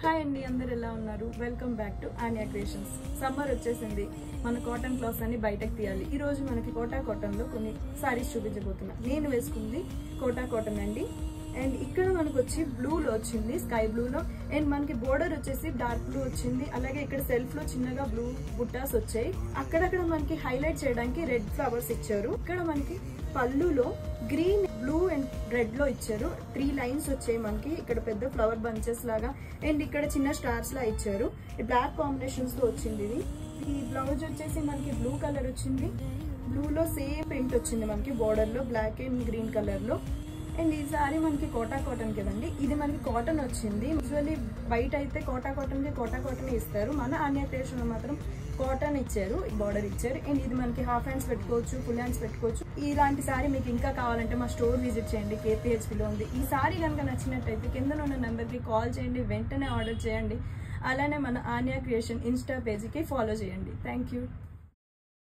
Hi అండి, అందరు ఎలా ఉన్నారు? Welcome back to Aniya Creations. Summer వచ్చేసింది, మన కాటన్ క్లాత్స్ అన్ని బయటకు తీయాలి. ఈ రోజు మనకి కోటా కాటన్ లో కొన్ని సారీస్ చూపించబోతున్నా. నేను వేసుకుంది కోటా కాటన్ అండి. అండ్ ఇక్కడ మనకు వచ్చి బ్లూలో వచ్చింది, స్కై బ్లూలో. అండ్ మనకి బోర్డర్ వచ్చేసి డార్క్ బ్లూ వచ్చింది. అలాగే ఇక్కడ సెల్ఫ్ లో చిన్నగా బ్లూ బుట్టాస్ వచ్చాయి. అక్కడక్కడ మనకి హైలైట్ చేయడానికి రెడ్ ఫ్లవర్స్ ఇచ్చారు. ఇక్కడ మనకి పళ్ళులో గ్రీన్, బ్లూ అండ్ రెడ్ లో ఇచ్చారు. 3 లైన్స్ వచ్చాయి మనకి. ఇక్కడ పెద్ద ఫ్లవర్ బంచెస్ లాగా అండ్ ఇక్కడ చిన్న స్టార్స్ లా ఇచ్చారు. బ్లాక్ కాంబినేషన్స్ తో వచ్చింది ఇది. ఈ బ్లౌజ్ వచ్చేసి మనకి బ్లూ కలర్ వచ్చింది. బ్లూలో సేమ్ ప్రింట్ వచ్చింది మనకి బోర్డర్ లో, బ్లాక్ అండ్ గ్రీన్ కలర్ లో. అండ్ ఈ సారీ మనకి కోటా కాటన్ కదండి, ఇది మనకి కాటన్ వచ్చింది. యూజువల్లీ బయట అయితే కోటా కాటన్ ఇస్తారు. మన ఆనియా క్రియేషన్ లో మాత్రం కాటన్ ఇచ్చారు, బార్డర్ ఇచ్చారు. అండ్ ఇది మనకి హాఫ్ హ్యాండ్స్ పెట్టుకోవచ్చు, ఫుల్ హ్యాండ్స్ పెట్టుకోవచ్చు. ఇలాంటి సారీ మీకు ఇంకా కావాలంటే మా స్టోర్ విజిట్ చేయండి, KPHPలో ఉంది. ఈ సారీ కనుక నచ్చినట్టయితే కింద ఉన్న నెంబర్కి కాల్ చేయండి, వెంటనే ఆర్డర్ చేయండి. అలానే మన ఆనియా క్రియేషన్ ఇన్స్టా పేజ్కి ఫాలో చేయండి. Thank you.